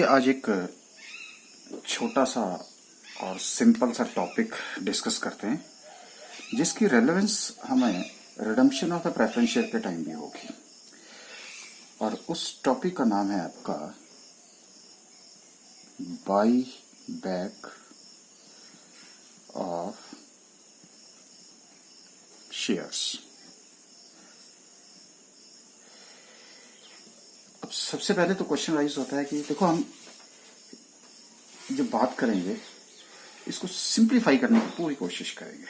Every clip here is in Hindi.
आज एक छोटा सा और सिंपल सा टॉपिक डिस्कस करते हैं जिसकी रेलेवेंस हमें redemption of the preference share के टाइम भी होगी। और उस टॉपिक का नाम है आपका बाई बैक ऑफ शेयर्स। अब सबसे पहले तो क्वेश्चन राइज होता है कि देखो, हम जो बात करेंगे इसको सिंप्लीफाई करने की पूरी कोशिश करेंगे।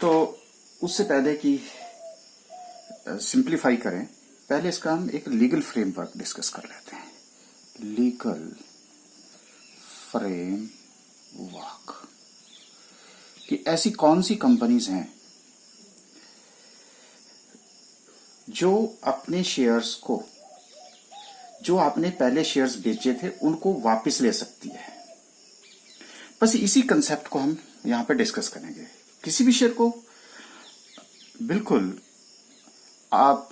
तो उससे पहले कि सिंप्लीफाई करें, पहले इसका हम एक लीगल फ्रेमवर्क डिस्कस कर लेते हैं। लीगल फ्रेमवर्क कि ऐसी कौन सी कंपनीज हैं जो अपने शेयर्स को, जो आपने पहले शेयर्स बेचे थे, उनको वापस ले सकती है। बस इसी कंसेप्ट को हम यहां पे डिस्कस करेंगे। किसी भी शेयर को बिल्कुल आप,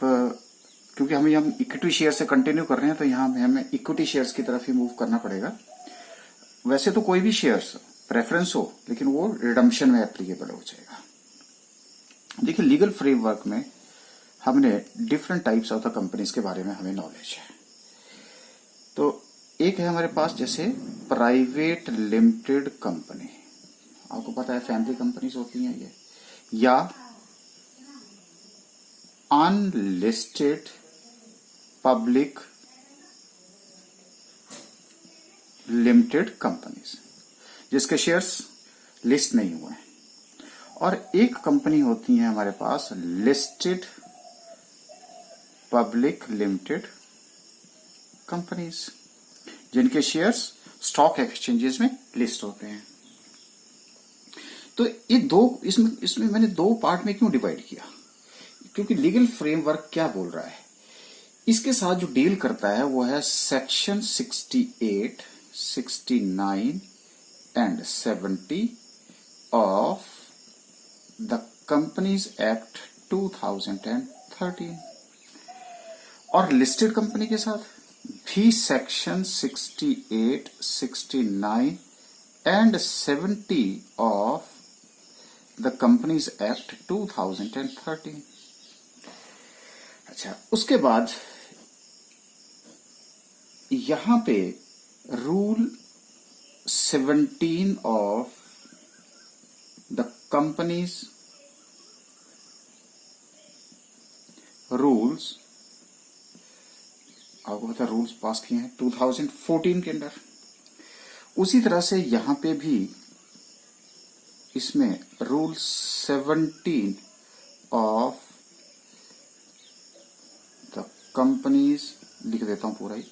क्योंकि हम इक्विटी शेयर से कंटिन्यू कर रहे हैं तो यहां हमें इक्विटी शेयर्स की तरफ ही मूव करना पड़ेगा। वैसे तो कोई भी शेयर्स प्रेफरेंस हो, लेकिन वो रिडम्पशन में एप्लीकेबल हो जाएगा। देखिए, लीगल फ्रेमवर्क में हमने different types of the companies के बारे में हमें नॉलेज है। तो एक है हमारे पास जैसे प्राइवेट लिमिटेड कंपनी, आपको पता है फैमिली कंपनीज होती हैं ये, या अनलिस्टेड पब्लिक लिमिटेड कंपनीज जिसके शेयर्स लिस्ट नहीं हुए हैं। और एक कंपनी होती है हमारे पास लिस्टेड पब्लिक लिमिटेड कंपनीज जिनके शेयर्स स्टॉक एक्सचेंजेस में लिस्ट होते हैं। तो ये दो, इसमें मैंने दो पार्ट में क्यों डिवाइड किया, क्योंकि लीगल फ्रेमवर्क क्या बोल रहा है, इसके साथ जो डील करता है वो है section 68, 69 and 70 of the companies act 2013। और लिस्टेड कंपनी के साथ भी section 68, 69 and 70 of the companies act 2013। अच्छा, उसके बाद यहां पे rule 17 of the companies rules, आपको पता रूल्स पास किए हैं 2014 के अंदर। उसी तरह से यहां पे भी इसमें रूल 17 ऑफ द कंपनीज, लिख देता हूं पूरा ही,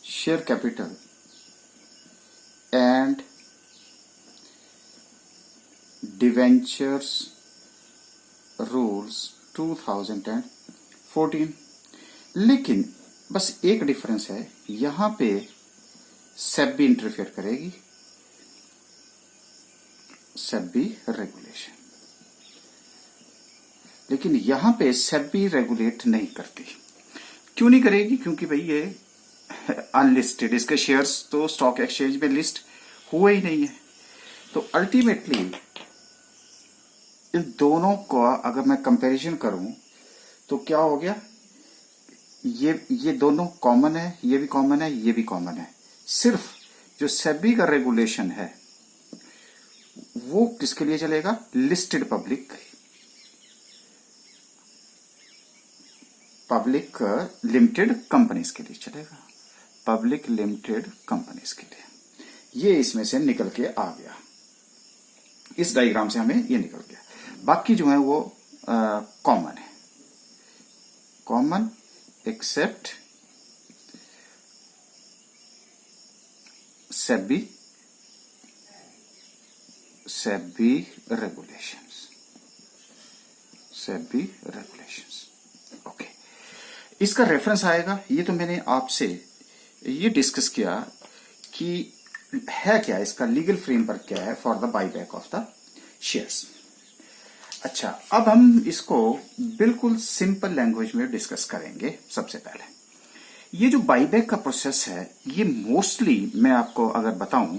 share capital and debentures rules 2014। लेकिन बस एक डिफरेंस है, यहां पे सेबी इंटरफेयर करेगी, सेबी रेगुलेशन, लेकिन यहां पे सेबी रेगुलेट नहीं करती। क्यों नहीं करेगी? क्योंकि भाई ये अनलिस्टेड, इसके शेयर्स तो स्टॉक एक्सचेंज में लिस्ट हुए ही नहीं है। तो अल्टीमेटली इन दोनों का अगर मैं कंपैरिजन करूं तो क्या हो गया, ये दोनों कॉमन है, ये भी कॉमन है, ये भी कॉमन है। सिर्फ जो सेबी का रेगुलेशन है वो किसके लिए चलेगा, लिस्टेड पब्लिक लिमिटेड कंपनीज के लिए चलेगा, पब्लिक लिमिटेड कंपनीज के लिए। ये इसमें से निकल के आ गया, इस डायग्राम से हमें ये निकल गया। बाकी जो है वो कॉमन है, common except SEBI regulations, SEBI regulations. Okay, इसका रेफरेंस आएगा। ये तो मैंने आपसे ये डिस्कस किया कि है क्या, इसका लीगल फ्रेमवर्क क्या है for the buyback of the shares. अच्छा, अब हम इसको बिल्कुल सिंपल लैंग्वेज में डिस्कस करेंगे। सबसे पहले ये जो बाईबैक का प्रोसेस है, ये मोस्टली मैं आपको अगर बताऊं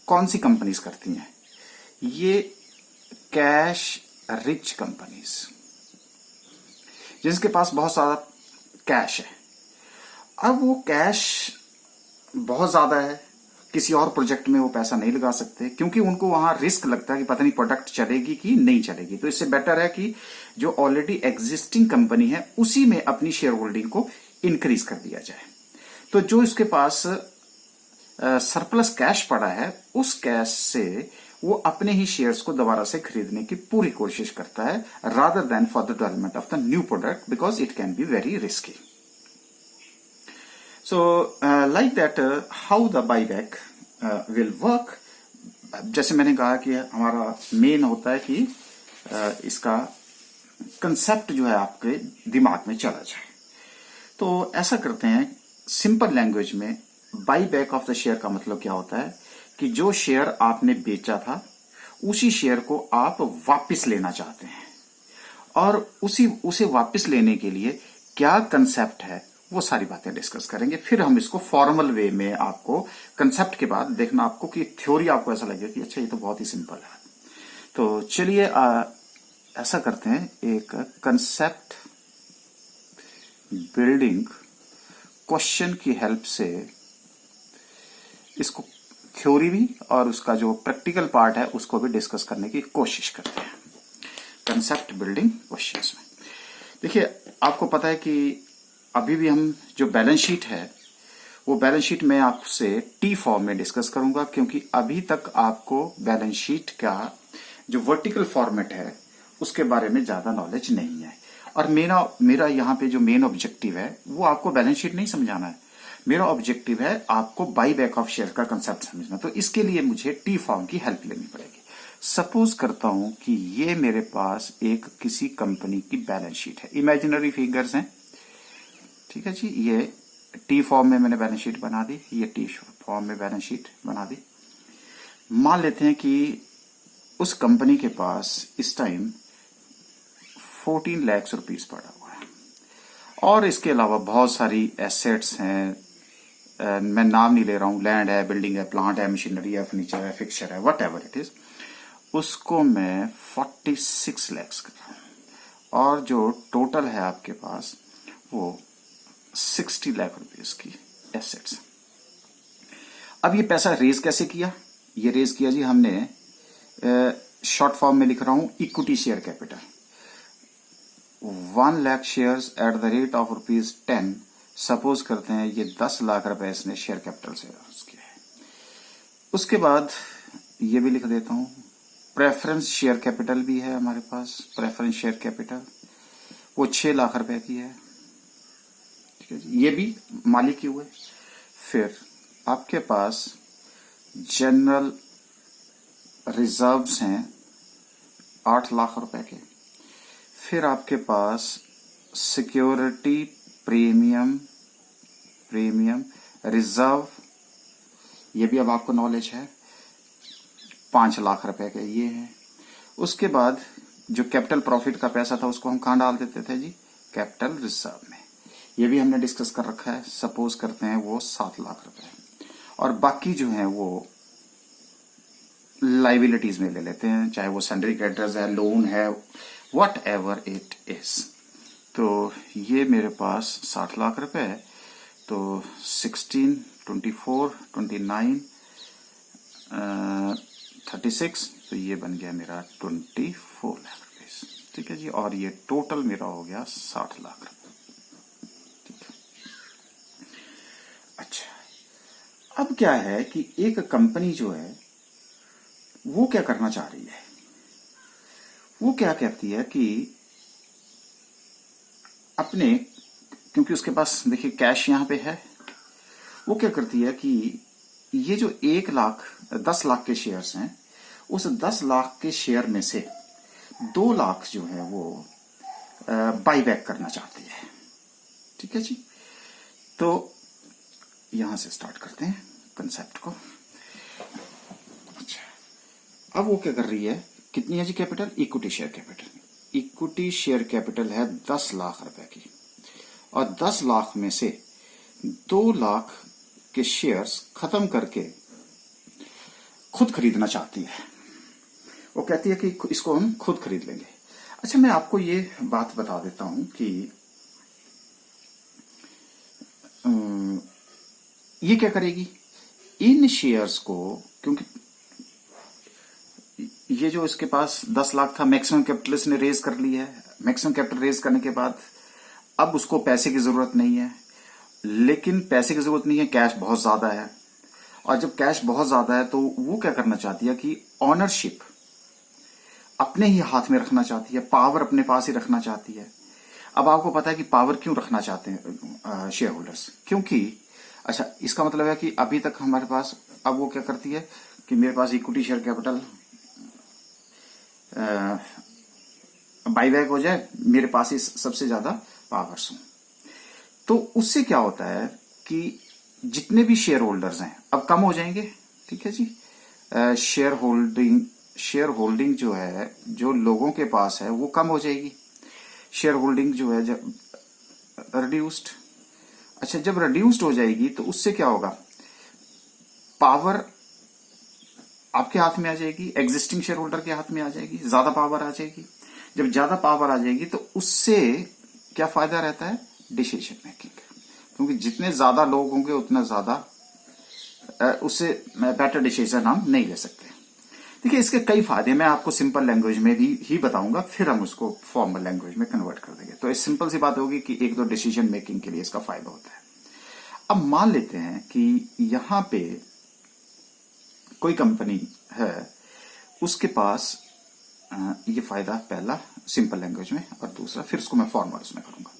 कौन सी कंपनीज करती हैं, ये कैश रिच कंपनीज, जिनके पास बहुत सारा कैश है। अब वो कैश बहुत ज्यादा है, किसी और प्रोजेक्ट में वो पैसा नहीं लगा सकते क्योंकि उनको वहां रिस्क लगता है कि पता नहीं प्रोडक्ट चलेगी कि नहीं चलेगी। तो इससे बेटर है कि जो ऑलरेडी एग्जिस्टिंग कंपनी है उसी में अपनी शेयर होल्डिंग को इंक्रीज कर दिया जाए। तो जो इसके पास सरप्लस कैश पड़ा है, उस कैश से वो अपने ही शेयर्स को दोबारा से खरीदने की पूरी कोशिश करता है, rather than for the development of the new product, because it can be very risky. So, like that, how the buyback will work? जैसे मैंने कहा कि हमारा मेन होता है कि इसका कंसेप्ट जो है आपके दिमाग में चला जाए। तो ऐसा करते हैं, सिंपल लैंग्वेज में by back of the share का मतलब क्या होता है कि जो शेयर आपने बेचा था उसी शेयर को आप वापस लेना चाहते हैं, और उसे वापस लेने के लिए क्या कंसेप्ट है वो सारी बातें डिस्कस करेंगे। फिर हम इसको फॉर्मल वे में आपको कंसेप्ट के बाद देखना आपको कि थ्योरी आपको ऐसा लगेगा कि अच्छा ये तो बहुत ही सिंपल है। तो चलिए ऐसा करते हैं, एक कंसेप्ट बिल्डिंग क्वेश्चन की हेल्प से इसको थ्योरी भी और उसका जो प्रैक्टिकल पार्ट है उसको भी डिस्कस करने की कोशिश करते हैं कंसेप्ट बिल्डिंग क्वेश्चंस में। देखिए, आपको पता है कि अभी भी हम जो बैलेंस शीट है वो बैलेंस शीट में आपसे टी फॉर्म में डिस्कस करूंगा, क्योंकि अभी तक आपको बैलेंस शीट का जो वर्टिकल फॉर्मेट है उसके बारे में ज्यादा नॉलेज नहीं है। और मेरा यहाँ पे जो मेन ऑब्जेक्टिव है वो आपको बैलेंस शीट नहीं समझाना है, मेरा ऑब्जेक्टिव है आपको बाई बैक ऑफ शेयर का कंसेप्ट समझना। तो इसके लिए मुझे टी फॉर्म की हेल्प लेनी पड़ेगी। सपोज करता हूं कि ये मेरे पास एक किसी कंपनी की बैलेंस शीट है, इमेजिनरी फिगर्स हैं, ठीक है जी। ये टी फॉर्म में मैंने बैलेंस शीट बना दी, ये टी फॉर्म में बैलेंस शीट बना दी। मान लेते हैं कि उस कंपनी के पास इस टाइम 14 लाख रुपीस पड़ा हुआ है, और इसके अलावा बहुत सारी एसेट्स हैं, मैं नाम नहीं ले रहा हूं, लैंड है, बिल्डिंग है, प्लांट है, मशीनरी है, फर्नीचर है, फिक्सचर है, वट एवर इट इज, उसको मैं 46 लाख कर रहा हूं, और जो टोटल है आपके पास वो 60 लाख रुपीस की एसेट्स। अब ये पैसा रेज कैसे किया? ये रेज किया जी हमने, शॉर्ट फॉर्म में लिख रहा हूं, equity share capital 1 lakh shares at the rate of ₹10। Suppose करते हैं ये 10 लाख रुपए इसने शेयर कैपिटल से रेज किया है। उसके बाद ये भी लिख देता हूं, प्रेफरेंस शेयर कैपिटल भी है हमारे पास, प्रेफरेंस शेयर कैपिटल वो 6 लाख रुपए की है, ये भी मालिक ही हुए। फिर आपके पास जनरल रिजर्व्स हैं 8 लाख रुपए के। फिर आपके पास सिक्योरिटी प्रीमियम रिजर्व, ये भी अब आपको नॉलेज है, 5 लाख रुपए के ये है। उसके बाद जो कैपिटल प्रॉफिट का पैसा था उसको हम कहां डाल देते थे जी? कैपिटल रिजर्व में, ये भी हमने डिस्कस कर रखा है। सपोज करते हैं वो 7 लाख रुपए, और बाकी जो है वो लाइबिलिटीज में ले लेते हैं, चाहे वो सैलरी क्रेडिटर्स है, लोन है, वट एवर इट इज। तो ये मेरे पास 60 लाख रुपए है, तो 16, 24, 29, 36, तो ये बन गया मेरा 24 लाख रुपीस, ठीक है जी। और ये टोटल मेरा हो गया 60 लाख रुपए। अच्छा, अब क्या है कि एक कंपनी जो है वो क्या करना चाह रही है, वो क्या कहती है कि अपने, क्योंकि उसके पास देखिए कैश यहां पे है, वो क्या करती है कि ये जो 10 लाख के शेयर्स हैं, उस 10 लाख के शेयर में से 2 लाख जो है वो बाई बैक करना चाहती है, ठीक है जी। तो यहां से स्टार्ट करते हैं कंसेप्ट को। अच्छा, अब वो क्या कर रही है, कितनी है G capital? Equity share capital है 10 लाख रुपए की, और 10 लाख में से 2 लाख के शेयर्स खत्म करके खुद खरीदना चाहती है। वो कहती है कि इसको हम खुद खरीद लेंगे। अच्छा, मैं आपको ये बात बता देता हूं कि ये क्या करेगी, इन शेयर्स को, क्योंकि ये जो इसके पास 10 लाख था, मैक्सिमम कैपिटल इसने रेज कर ली है। मैक्सिमम कैपिटल रेज करने के बाद अब उसको पैसे की जरूरत नहीं है, लेकिन पैसे की जरूरत नहीं है, कैश बहुत ज्यादा है। और जब कैश बहुत ज्यादा है तो वो क्या करना चाहती है कि ऑनरशिप अपने ही हाथ में रखना चाहती है, पावर अपने पास ही रखना चाहती है। अब आपको पता है कि पावर क्यों रखना चाहते हैं शेयर होल्डर्स, क्योंकि अच्छा, इसका मतलब है कि अभी तक हमारे पास, अब वो क्या करती है कि मेरे पास इक्विटी शेयर कैपिटल बाईबैक हो जाए, मेरे पास ही सबसे ज्यादा पावर्स हों। तो उससे क्या होता है कि जितने भी शेयर होल्डर्स हैं अब कम हो जाएंगे। ठीक है जी, शेयर होल्डिंग जो है, जो लोगों के पास है, वो कम हो जाएगी। शेयर होल्डिंग जो है जब रिड्यूस्ड, अच्छा जब रिड्यूस्ड हो जाएगी तो उससे क्या होगा, पावर आपके हाथ में आ जाएगी, एग्जिस्टिंग शेयर होल्डर के हाथ में आ जाएगी, ज्यादा पावर आ जाएगी। जब ज्यादा पावर आ जाएगी तो उससे क्या फायदा रहता है, डिसीजन मेकिंग, क्योंकि जितने ज्यादा लोग होंगे उतना ज्यादा उससे बेटर डिसीजन हम नहीं ले सकते। देखिए, इसके कई फायदे मैं आपको सिंपल लैंग्वेज में भी ही बताऊंगा, फिर हम उसको फॉर्मल लैंग्वेज में कन्वर्ट कर देंगे। तो इस सिंपल सी बात होगी कि एक दो डिसीजन मेकिंग के लिए इसका फायदा होता है। अब मान लेते हैं कि यहां पे कोई कंपनी है, उसके पास ये फायदा पहला सिंपल लैंग्वेज में, और दूसरा फिर उसको मैं फॉर्मल उसमें करूंगा।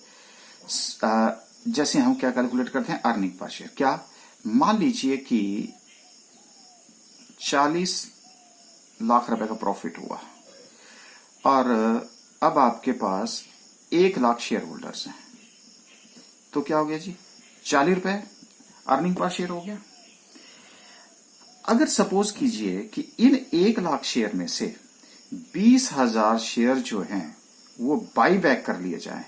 जैसे हम क्या कैलकुलेट करते हैं, अर्निंग पर शेयर। क्या, मान लीजिए कि 40 लाख रुपए का प्रॉफिट हुआ और अब आपके पास 1 लाख शेयर होल्डर्स हैं, तो क्या हो गया जी, 40 रुपए अर्निंग पर शेयर हो गया। अगर सपोज कीजिए कि इन 1 लाख शेयर में से 20,000 शेयर जो हैं वो बाई बैक कर लिए जाएं,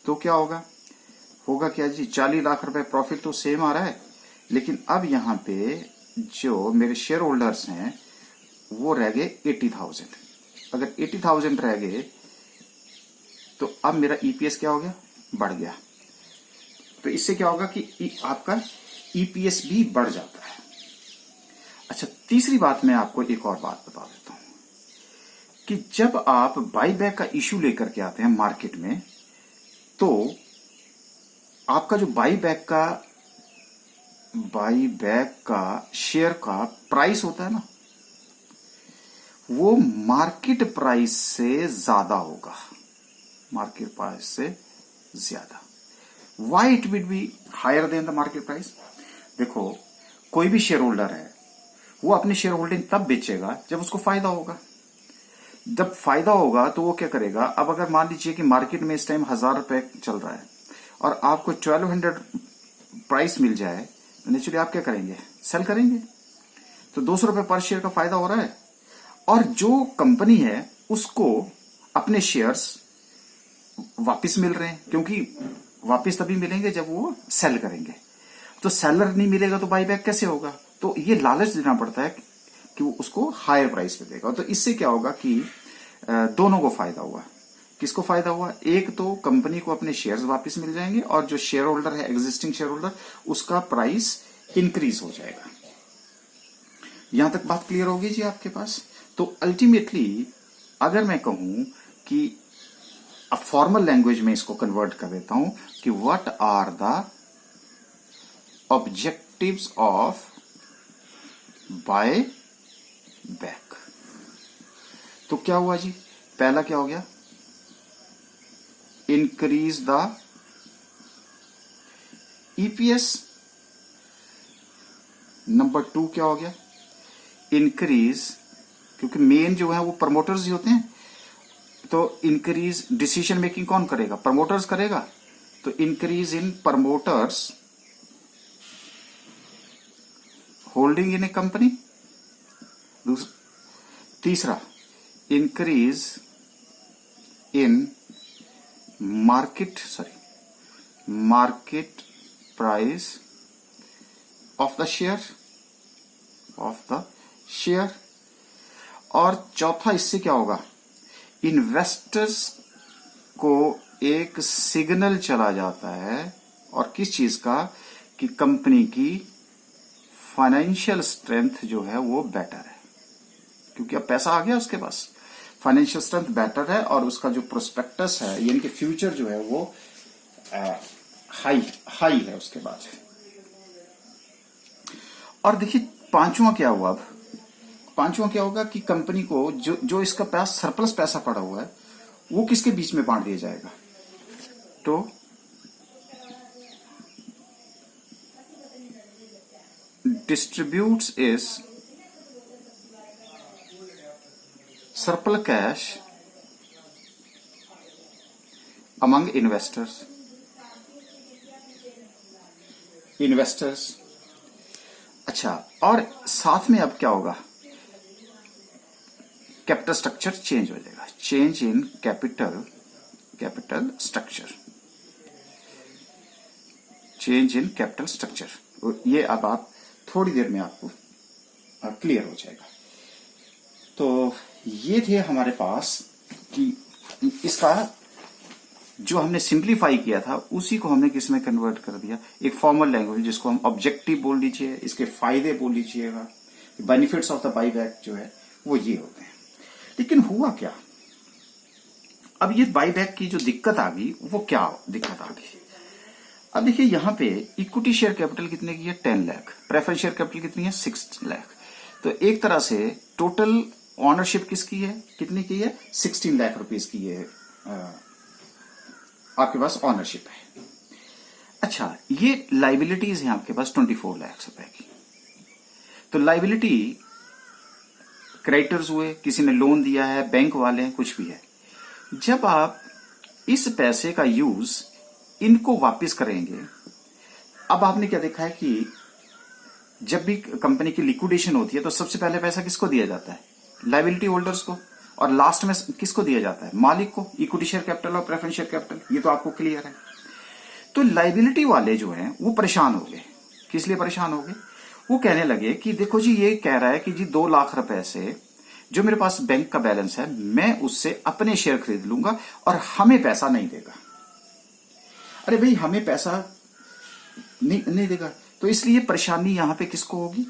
तो क्या होगा, होगा क्या जी, 40 लाख रुपए प्रॉफिट तो सेम आ रहा है, लेकिन अब यहां पे जो मेरे शेयर होल्डर्स हैं वो रह गए 80,000। अगर 80,000 रह गए तो अब मेरा ईपीएस क्या हो गया, बढ़ गया। तो इससे क्या होगा कि आपका ईपीएस भी बढ़ जाता है। अच्छा, तीसरी बात मैं आपको एक और बात बता देता हूं कि जब आप बाईबैक का इश्यू लेकर के आते हैं मार्केट में, तो आपका जो बाईबैक का शेयर का प्राइस होता है ना, वो मार्केट प्राइस से ज्यादा होगा, मार्केट प्राइस से ज्यादा। Why it will be higher than the market price. देखो, कोई भी शेयर होल्डर है वो अपनी शेयर होल्डिंग तब बेचेगा जब उसको फायदा होगा। जब फायदा होगा तो वो क्या करेगा, अब अगर मान लीजिए कि मार्केट में इस टाइम 1,000 रुपए चल रहा है और आपको 1200 प्राइस मिल जाए, तो नेचुरली आप क्या करेंगे, सेल करेंगे। तो 200 रुपए पर शेयर का फायदा हो रहा है, और जो कंपनी है उसको अपने शेयर्स वापस मिल रहे हैं, क्योंकि वापस तभी मिलेंगे जब वो सेल करेंगे। तो सेलर नहीं मिलेगा तो बाईबैक कैसे होगा। तो ये लालच देना पड़ता है कि वो उसको हायर प्राइस पे देगा। तो इससे क्या होगा कि दोनों को फायदा हुआ। किसको फायदा हुआ, एक तो कंपनी को अपने शेयर्स वापस मिल जाएंगे, और जो शेयर होल्डर है, एग्जिस्टिंग शेयर होल्डर, उसका प्राइस इंक्रीज हो जाएगा। यहां तक बात क्लियर होगी जी आपके पास। तो अल्टीमेटली अगर मैं कहूं कि अब फॉर्मल लैंग्वेज में इसको कन्वर्ट कर देता हूं कि what are the objectives of buy back. तो क्या हुआ जी, पहला क्या हो गया, इंक्रीज द ईपीएस। नंबर 2 क्या हो गया, इंक्रीज, क्योंकि मेन जो है वो प्रमोटर्स ही होते हैं, तो इंक्रीज डिसीजन मेकिंग कौन करेगा, प्रमोटर्स करेगा। तो increase in promoters holding in a company. तीसरा, increase in market price of the share. और चौथा इससे क्या होगा, इन्वेस्टर्स को एक सिग्नल चला जाता है, और किस चीज का, कि कंपनी की फाइनेंशियल स्ट्रेंथ जो है वो बेटर है, क्योंकि अब पैसा आ गया उसके पास, फाइनेंशियल स्ट्रेंथ बेटर है, और उसका जो प्रोस्पेक्टस है यानी कि फ्यूचर जो है वो हाई है उसके बाद। और देखिए पांचवा क्या हुआ, अब पांचवा क्या होगा कि कंपनी को जो इसका पास सरप्लस पैसा पड़ा हुआ है वो किसके बीच में बांट दिया जाएगा, तो distributes is surplus cash among investors। अच्छा, और साथ में अब क्या होगा, कैपिटल स्ट्रक्चर चेंज हो जाएगा, चेंज इन कैपिटल स्ट्रक्चर, ये अब आप थोड़ी देर में आपको क्लियर हो जाएगा। तो ये थे हमारे पास कि इसका जो हमने सिंप्लीफाई किया था उसी को हमने किस में कन्वर्ट कर दिया, एक फॉर्मल लैंग्वेज जिसको हम ऑब्जेक्टिव बोल लीजिए, इसके फायदे बोल लीजिएगा, बेनिफिट्स ऑफ द बाईबैक जो है वो ये होते हैं। लेकिन हुआ क्या, अब ये बाईबैक की जो दिक्कत आ गई वो क्या दिक्कत आ गई, अब देखिए यहां पे इक्विटी शेयर कैपिटल कितने की है, 10 लाख, प्रेफरेंस शेयर कैपिटल कितनी है, 6 लाख। तो एक तरह से टोटल ऑनरशिप किसकी है, कितनी की है, 16 लाख रुपीस की है आपके पास ऑनरशिप है। अच्छा, ये लाइबिलिटीज है आपके पास 24 लाख रुपए की। तो लाइबिलिटी क्रेडिटर्स हुए, किसी ने लोन दिया है, बैंक वाले हैं, कुछ भी है। जब आप इस पैसे का यूज इनको वापस करेंगे, अब आपने क्या देखा है कि जब भी कंपनी की लिक्विडेशन होती है तो सबसे पहले पैसा किसको दिया जाता है, लाइबिलिटी होल्डर्स को, और लास्ट में किसको दिया जाता है, मालिक को, इक्विटी शेयर कैपिटल और प्रेफरेंस शेयर कैपिटल, ये तो आपको क्लियर है। तो लाइबिलिटी वाले जो हैं वो परेशान हो गए, किस लिए परेशान हो गए, वो कहने लगे कि देखो जी ये कह रहा है कि जी 2 लाख रुपए से जो मेरे पास बैंक का बैलेंस है मैं उससे अपने शेयर खरीद लूंगा और हमें पैसा नहीं देगा। अरे भाई हमें पैसा नहीं देगा, तो इसलिए परेशानी यहां पे किसको होगी,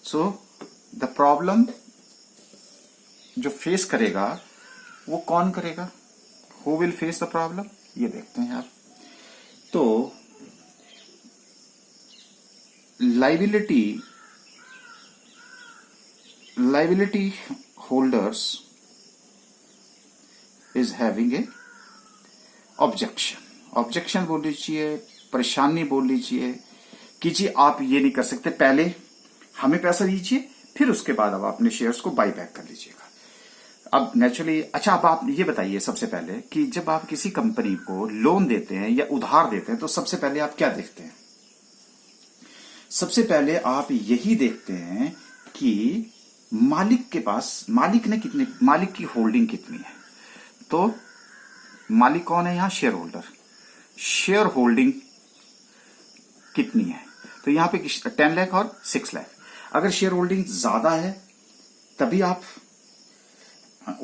सो द प्रॉब्लम जो फेस करेगा वो कौन करेगा, who will face the problem, ये देखते हैं आप। तो liability holders is having a objection बोल लीजिए, परेशानी बोल लीजिए कि जी आप ये नहीं कर सकते, पहले हमें पैसा दीजिए फिर उसके बाद अब अपने शेयर्स को बाई बैक कर लीजिएगा। अब नेचुरली, अच्छा अब आप ये बताइए सबसे पहले कि जब आप किसी कंपनी को लोन देते हैं या उधार देते हैं तो सबसे पहले आप क्या देखते हैं, सबसे पहले आप यही देखते हैं कि मालिक के पास, मालिक की होल्डिंग कितनी है। तो मालिक कौन है यहां, शेयर होल्डर, शेयर होल्डिंग कितनी है, तो यहां पे 10 लाख और 6 लाख। अगर शेयर होल्डिंग ज्यादा है तभी आप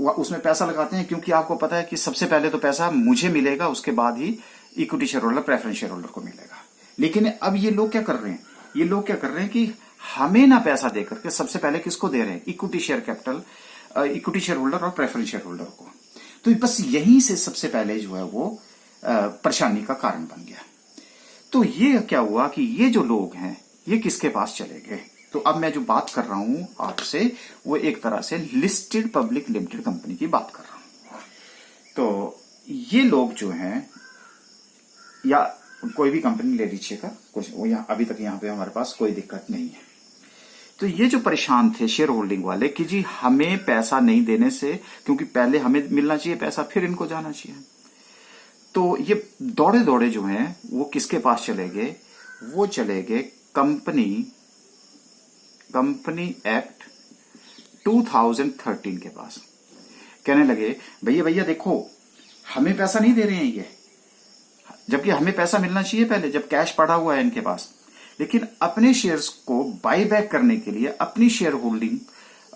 उसमें पैसा लगाते हैं, क्योंकि आपको पता है कि सबसे पहले तो पैसा मुझे मिलेगा, उसके बाद ही equity share holder, preference share holder को मिलेगा। लेकिन अब ये लोग क्या कर रहे हैं, ये लोग क्या कर रहे हैं कि हमें ना पैसा देकर के सबसे पहले किसको दे रहे हैं, equity share capital, equity share holder और प्रेफरेंस शेयर होल्डर को। तो बस यहीं से सबसे पहले जो है वो परेशानी का कारण बन गया। तो ये क्या हुआ कि ये जो लोग हैं ये किसके पास चले गए, तो अब मैं जो बात कर रहा हूं आपसे वो एक तरह से लिस्टेड पब्लिक लिमिटेड कंपनी की बात कर रहा हूं। तो ये लोग जो हैं, या कोई भी कंपनी ले लीजिएगा, कुछ यहाँ अभी तक यहाँ पे हमारे पास कोई दिक्कत नहीं है। तो ये जो परेशान थे शेयर होल्डिंग वाले कि जी हमें पैसा नहीं देने से, क्योंकि पहले हमें मिलना चाहिए पैसा फिर इनको जाना चाहिए, तो ये दौड़े दौड़े जो हैं वो किसके पास चले गए, वो चले गए कंपनी एक्ट 2013 के पास। कहने लगे भैया देखो हमें पैसा नहीं दे रहे हैं, जबकि हमें पैसा मिलना चाहिए पहले जब कैश पड़ा हुआ है इनके पास, लेकिन अपने शेयर्स को बाई बैक करने के लिए अपनी शेयर होल्डिंग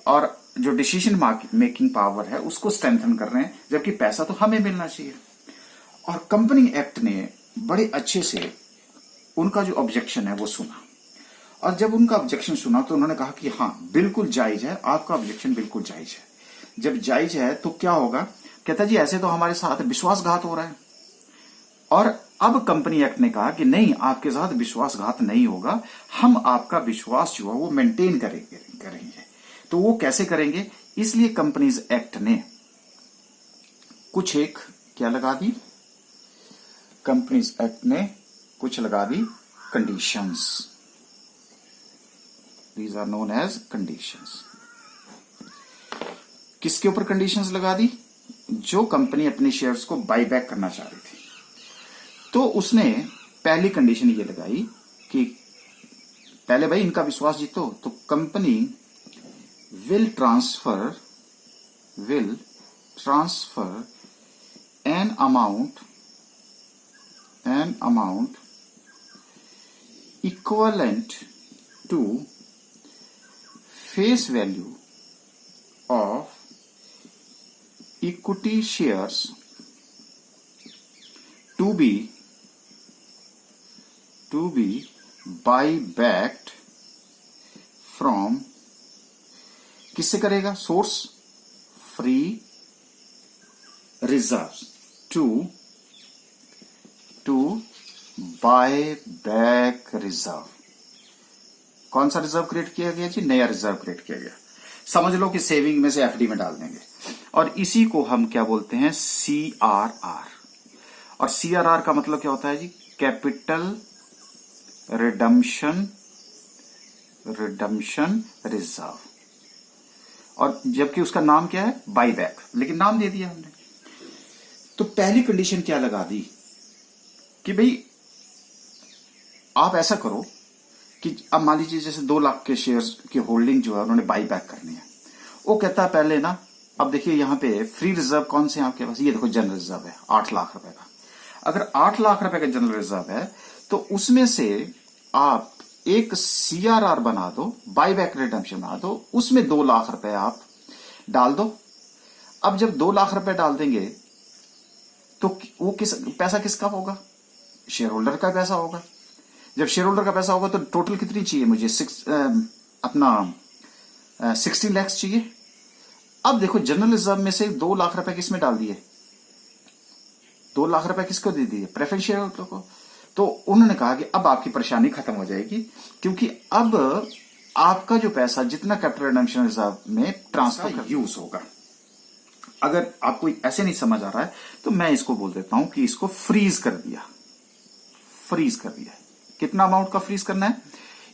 और जो डिसीजन मेकिंग पावर है उसको स्ट्रेंथन कर रहे हैं, जबकि पैसा तो हमें मिलना चाहिए। और कंपनी एक्ट ने बड़े अच्छे से उनका जो ऑब्जेक्शन है वो सुना, और जब उनका ऑब्जेक्शन सुना तो उन्होंने कहा कि हाँ बिल्कुल जायज है, आपका ऑब्जेक्शन बिल्कुल जायज है। जब जायज है तो क्या होगा, कहता जी ऐसे तो हमारे साथ विश्वासघात हो रहा है। और अब कंपनी एक्ट ने कहा कि नहीं, आपके साथ विश्वासघात नहीं होगा, हम आपका विश्वास जो है वो मेंटेन करेंगे। तो वो कैसे करेंगे, इसलिए कंपनीज एक्ट ने कुछ एक क्या लगा दी, कंपनीज एक्ट ने कुछ लगा दी conditions. These are known as conditions. किसके ऊपर कंडीशंस लगा दी, जो कंपनी अपने शेयर्स को बाई बैक करना चाह रही थी। तो उसने पहली कंडीशन ये लगाई कि पहले भाई इनका विश्वास जीतो, तो company will transfer an amount equivalent to face value of equity shares to be buy backed from, किससे करेगा, source free reserves to buy back reserve. कौन सा रिजर्व क्रिएट किया गया जी, नया रिजर्व क्रिएट किया गया। समझ लो कि सेविंग में से एफडी में डाल देंगे, और इसी को हम क्या बोलते हैं, सीआरआर। और सीआरआर का मतलब क्या होता है जी, कैपिटल रिडम्पशन रिजर्व। और जबकि उसका नाम क्या है, बाई बैक, लेकिन नाम दे दिया हमने। तो पहली कंडीशन क्या लगा दी कि भाई आप ऐसा करो कि अब मान लीजिए जैसे 2 लाख के शेयर्स की होल्डिंग जो है उन्होंने बाई बैक करनी है। वो कहता है पहले ना, अब देखिए यहां पे फ्री रिजर्व कौन से हैं आपके पास, ये देखो जनरल रिजर्व है 8 लाख रुपए का। अगर 8 लाख रुपए का जनरल रिजर्व है तो उसमें से आप एक सीआरआर बना दो, बाई बैक रिडम्पशन बना दो, उसमें 2 लाख रुपए आप डाल दो। अब जब 2 लाख रुपए डाल देंगे तो वो पैसा किसका होगा, शेयर होल्डर का पैसा होगा। जब शेयर होल्डर का पैसा होगा तो टोटल कितनी चाहिए मुझे, 16 लाख चाहिए। अब देखो जनरल रिजर्व में से 2 लाख रुपए किसमें डाल दिए, 2 लाख रुपए किसको दे दिए, प्रेफरेंस शेयर होल्डर को। तो उन्होंने कहा कि अब आपकी परेशानी खत्म हो जाएगी, क्योंकि अब आपका जो पैसा जितना कैपिटल रिडम्पशन रिजर्व में ट्रांसफर यूज होगा। अगर आपको ऐसे नहीं समझ आ रहा है तो मैं इसको बोल देता हूं कि इसको फ्रीज कर दिया। कितना अमाउंट का फ्रीज करना है,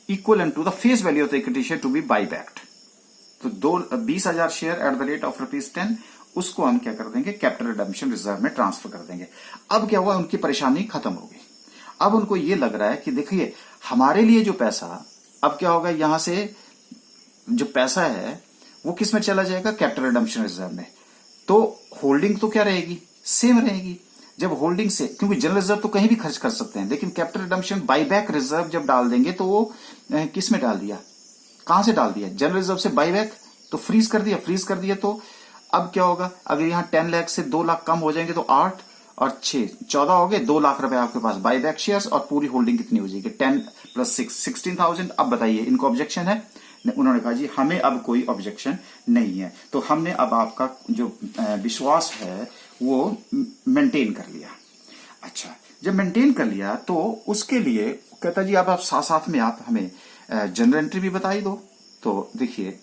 equal to the face value of the equity share to be buy backed. तो 20,000 share at the rate of ₹10, उसको हम क्या कर देंगे, कैपिटल रिडम्पशन रिजर्व में ट्रांसफर कर देंगे। अब क्या हुआ, उनकी परेशानी खत्म होगी। अब उनको ये लग रहा है कि देखिए हमारे लिए जो पैसा अब क्या होगा, यहां से जो पैसा है वो किस में चला जाएगा, कैपिटल रिडम्पशन रिजर्व में। तो होल्डिंग तो क्या रहेगी, सेम रहेगी। जब होल्डिंग से, क्योंकि जनरल रिजर्व तो कहीं भी खर्च कर सकते हैं, लेकिन capital redemption by back reserve जब डाल देंगे तो वो किस में डाल दिया, कहां से डाल दिया, जनरल रिजर्व से बाई बैक, तो फ्रीज कर दिया। तो अब क्या होगा, अगर यहां 10 लाख से 2 लाख कम हो जाएंगे तो 8 और 6 14 हो गए, 2 लाख रुपए आपके पास बाई बैक शेयर्स, और पूरी होल्डिंग कितनी हो जाएगी, 10 + 6 16,000। अब बताइए इनको ऑब्जेक्शन है, उन्होंने कहा जी हमें अब कोई ऑब्जेक्शन नहीं है। तो हमने अब आपका जो विश्वास है वो मेंटेन कर लिया। अच्छा, जब मेंटेन कर लिया तो उसके लिए कहता जी अब आप साथ में आप हमें जनरल एंट्री भी बता ही दो। तो देखिए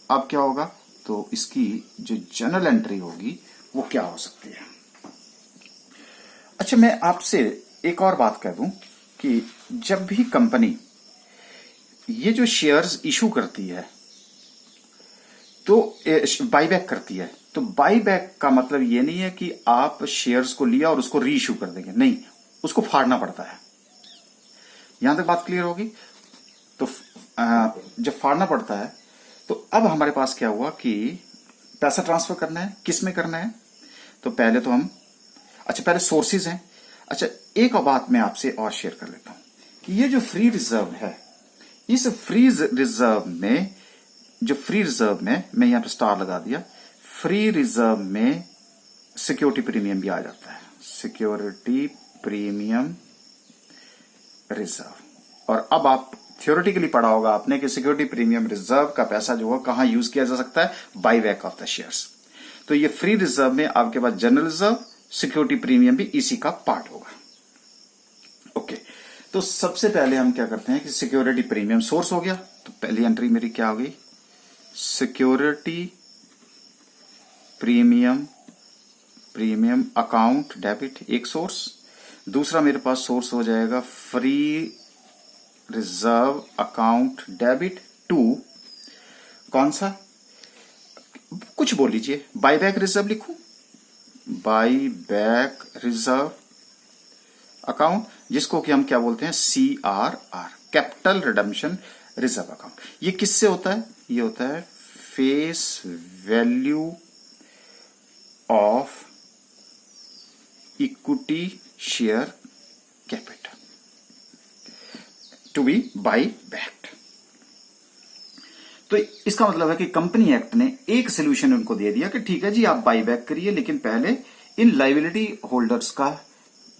अब क्या होगा, तो इसकी जो जनरल एंट्री होगी वो क्या हो सकती है। अच्छा, मैं आपसे एक और बात कह दूं कि जब भी कंपनी ये जो शेयर्स इशू करती है तो बाईबैक करती है, तो बाईबैक का मतलब ये नहीं है कि आप शेयर्स को लिया और उसको री इशू कर देंगे, नहीं, उसको फाड़ना पड़ता है। यहां तक बात क्लियर होगी। तो जब फाड़ना पड़ता है तो अब हमारे पास क्या हुआ कि पैसा ट्रांसफर करना है, किस में करना है, तो पहले तो हम, अच्छा पहले सोर्सेज हैं। अच्छा, एक और बात मैं आपसे और शेयर कर लेता हूं कि ये जो फ्री रिजर्व है, इस फ्री रिजर्व में, जो फ्री रिजर्व में मैं यहां पर स्टार लगा दिया, फ्री रिजर्व में सिक्योरिटी प्रीमियम भी आ जाता है, सिक्योरिटी प्रीमियम रिजर्व। और अब आप थियोरेटिकली पढ़ा होगा आपने कि सिक्योरिटी प्रीमियम रिजर्व का पैसा जो है कहां यूज किया जा सकता है, by back of the shares. तो ये फ्री रिजर्व में आपके पास जनरल रिजर्व, सिक्योरिटी प्रीमियम भी इसी का पार्ट होगा। ओके, तो सबसे पहले हम क्या करते हैं कि सिक्योरिटी प्रीमियम सोर्स हो गया, तो पहली एंट्री मेरी क्या हो गई, security premium, premium account debit एक सोर्स। दूसरा मेरे पास सोर्स हो जाएगा free reserve account debit to, कौन सा, कुछ बोल लीजिए, बाई बैक रिजर्व लिखूं, बाई बैक रिजर्व अकाउंट, जिसको कि हम क्या बोलते हैं, CRR, capital redemption reserve account. ये किससे होता है, ये होता है face value of equity share capital to be buy backed. तो इसका मतलब है कि कंपनी एक्ट ने एक सोल्यूशन उनको दे दिया कि ठीक है जी, आप बाई बैक करिए, लेकिन पहले इन लायबिलिटी होल्डर्स का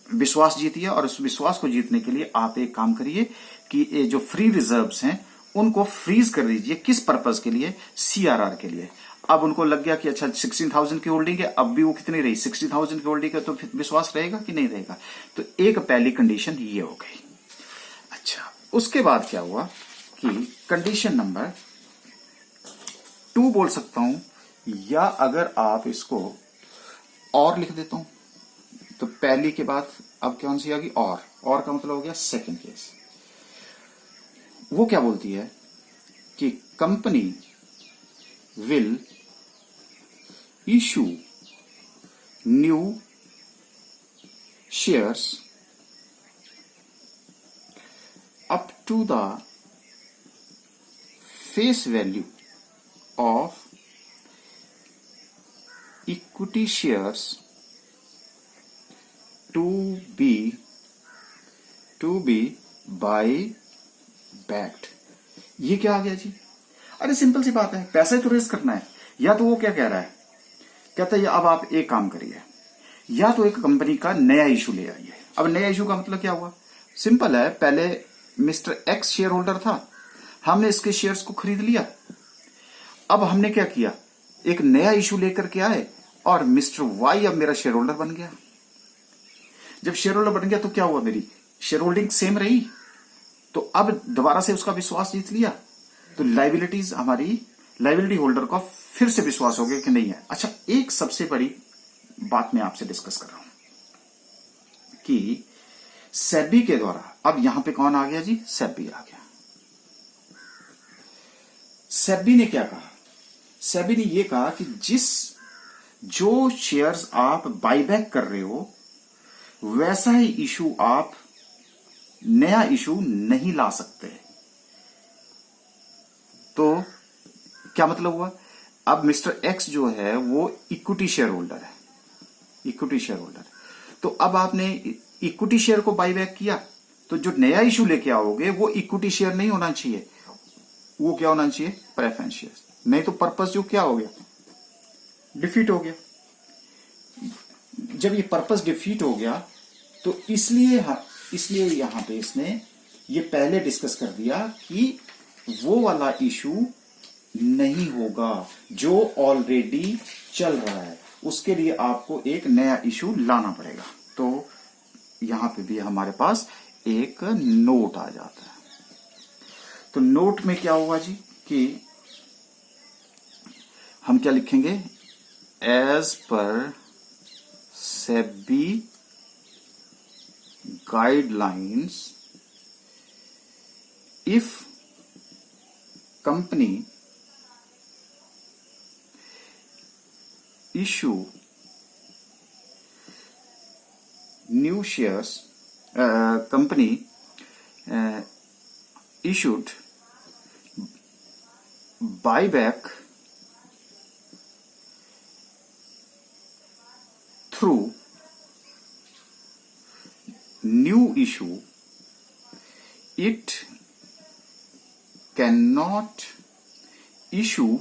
विश्वास जीतिए, और उस विश्वास को जीतने के लिए आप एक काम करिए कि ये जो फ्री रिजर्व्स हैं उनको फ्रीज कर दीजिए। किस पर्पज के लिए, CRR के लिए। अब उनको लग गया कि अच्छा 16,000 की होल्डिंग है, अब भी वो कितनी रही, 60,000 की होल्डिंग है, तो फिर विश्वास रहेगा कि नहीं रहेगा। तो एक पहली कंडीशन ये हो गई। अच्छा, उसके बाद क्या हुआ कि कंडीशन नंबर 2 बोल सकता हूं, या अगर आप इसको और लिख देता हूं, तो पहली के बाद अब कौन सी आ गई, और का मतलब हो गया सेकंड केस। वो क्या बोलती है कि company will issue new shares up to the face value of equity shares to be buy backed. ये क्या आ गया जी, अरे सिंपल सी बात है, पैसा ही तो रेस करना है। या तो वो क्या कह रहा है, कहता है अब आप एक काम करिए, या तो एक कंपनी का नया इशू ले आइए। अब नया इशू का मतलब क्या हुआ, सिंपल है, पहले मिस्टर एक्स शेयर होल्डर था, हमने इसके शेयर्स को खरीद लिया। अब हमने क्या किया, एक नया इशू लेकर के आए, और मिस्टर वाई अब मेरा शेयर होल्डर बन गया। जब शेयर होल्डर बन गया तो क्या हुआ, मेरी शेयर होल्डिंग सेम रही, तो अब दोबारा से उसका विश्वास जीत लिया, तो लाइबिलिटीज, हमारी लाइबिलिटी होल्डर का फिर से विश्वास हो गया कि नहीं है। अच्छा, एक सबसे बड़ी बात मैं आपसे डिस्कस कर रहा हूं कि सेबी के द्वारा, अब यहां पे कौन आ गया जी, सेबी आ गया। सेबी ने क्या कहा, सेबी ने यह कहा कि जो शेयर्स आप बाईबैक कर रहे हो, वैसा ही इशू आप, नया इशू नहीं ला सकते। तो क्या मतलब हुआ, अब मिस्टर एक्स जो है वो इक्विटी शेयर होल्डर है, इक्विटी शेयर होल्डर। तो अब आपने इक्विटी शेयर को बाईबैक किया, तो जो नया इशू लेके आओगे वो इक्विटी शेयर नहीं होना चाहिए, वो क्या होना चाहिए, प्रेफरेंस शेयर। नहीं तो पर्पस जो क्या हो गया, डिफीट हो गया। जब ये पर्पस डिफीट हो गया, तो इसलिए यहां पे इसने ये पहले डिस्कस कर दिया कि वो वाला इशू नहीं होगा जो ऑलरेडी चल रहा है, उसके लिए आपको एक नया इशू लाना पड़ेगा। तो यहां पे भी हमारे पास एक नोट आ जाता है। तो नोट में क्या होगा जी कि हम क्या लिखेंगे, as per SEBI guidelines, if company issue new shares, company issued buyback through issue, it cannot issue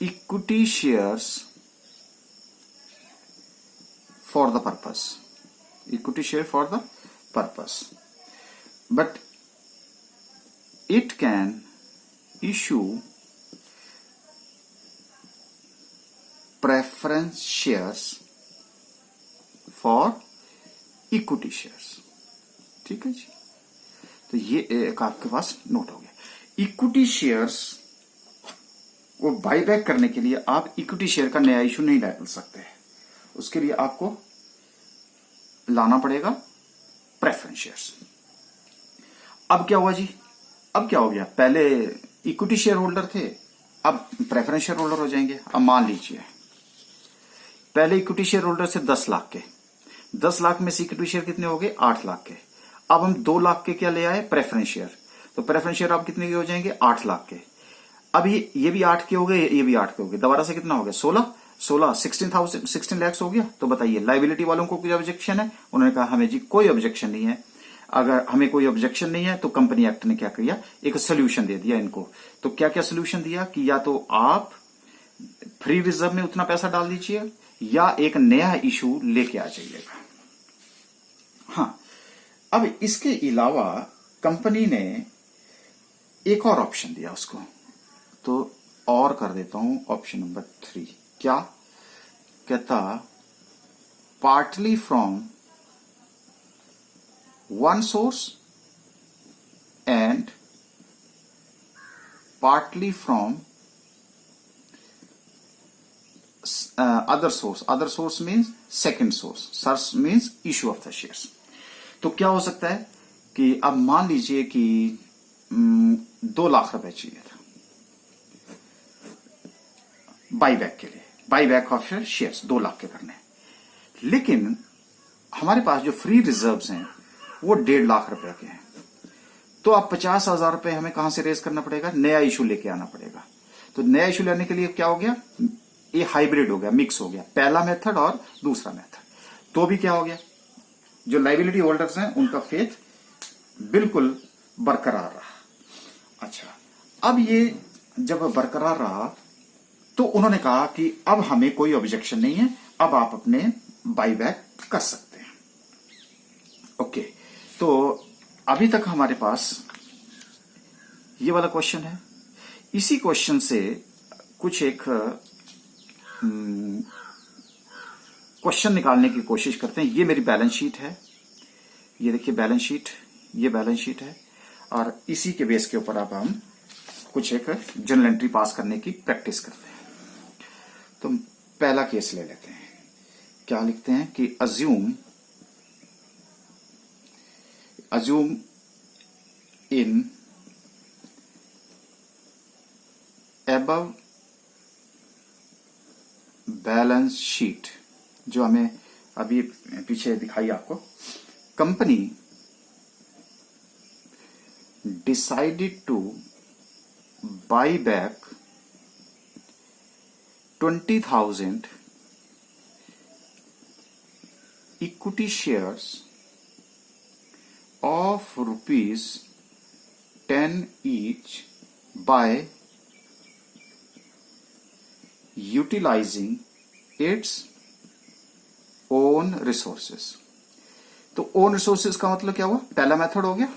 equity shares for the purpose. Equity share for the purpose. But it can issue preference shares for equity shares. ठीक है जी, तो ये एक आपके पास नोट हो गया। इक्विटी शेयर्स को बाईबैक करने के लिए आप इक्विटी शेयर का नया इशू नहीं डाल सकते हैं, उसके लिए आपको लाना पड़ेगा प्रेफरेंस शेयर्स। अब क्या हुआ जी, अब क्या हो गया, पहले इक्विटी शेयर होल्डर थे, अब प्रेफरेंस शेयर होल्डर हो जाएंगे। अब मान लीजिए पहले इक्विटी शेयर होल्डर से 10 लाख के, 10 लाख में से इक्विटी शेयर कितने हो गए, 8 लाख के। अब हम 2 लाख के क्या ले आए, प्रेफरेंस शेयर, तो प्रेफरेंस शेयर अब कितने के हो जाएंगे, 8 लाख के। अब ये भी 8 के हो गए, ये भी 8 के हो गए, दोबारा से कितना हो गया, 16 16 लैक्स हो गया। तो बताइए लाइबिलिटी वालों को कोई ऑब्जेक्शन है? उन्होंने कहा हमें जी कोई ऑब्जेक्शन नहीं है। अगर हमें कोई ऑब्जेक्शन नहीं है तो कंपनी एक्ट ने क्या किया, एक सोल्यूशन दे दिया इनको। तो क्या क्या सोल्यूशन दिया कि या तो आप फ्री रिजर्व में उतना पैसा डाल दीजिए या एक नया इशू लेके आ जाइएगा। हाँ, अब इसके अलावा कंपनी ने एक और ऑप्शन दिया उसको, तो और कर देता हूं ऑप्शन नंबर 3। क्या कहता, partly from one source and partly from other source means second source means issue of the shares। तो क्या हो सकता है कि अब मान लीजिए कि 2 लाख रुपए चाहिए था बाईबैक के लिए, बाईबैक ऑफ शेयर्स 2 लाख के करने, लेकिन हमारे पास जो फ्री रिजर्व्स हैं वो 1.5 लाख रुपए के हैं। तो अब 50,000 रुपए हमें कहां से रेज करना पड़ेगा, नया इशू लेके आना पड़ेगा। तो नया इशू लेने के लिए क्या हो गया, ये हाइब्रिड हो गया, मिक्स हो गया, पहला मेथड और दूसरा मेथड। तो भी क्या हो गया, जो लाइबिलिटी होल्डर्स हैं उनका फेथ बिल्कुल बरकरार रहा। अच्छा, अब ये जब बरकरार रहा तो उन्होंने कहा कि अब हमें कोई ऑब्जेक्शन नहीं है, अब आप अपने बाईबैक कर सकते हैं। ओके, तो अभी तक हमारे पास ये वाला क्वेश्चन है। इसी क्वेश्चन से कुछ एक क्वेश्चन निकालने की कोशिश करते हैं। ये मेरी बैलेंस शीट है, ये देखिए बैलेंस शीट, ये बैलेंस शीट है, और इसी के बेस के ऊपर अब हम कुछ एक जर्नल एंट्री पास करने की प्रैक्टिस करते हैं। तो पहला केस ले लेते हैं। क्या लिखते हैं कि assume in above balance sheet, जो हमें अभी पीछे दिखाई आपको, company decided to buy back 20,000 equity shares of ₹10 each by utilizing its own resources। तो own resources का मतलब क्या हुआ, पहला मेथड हो गया।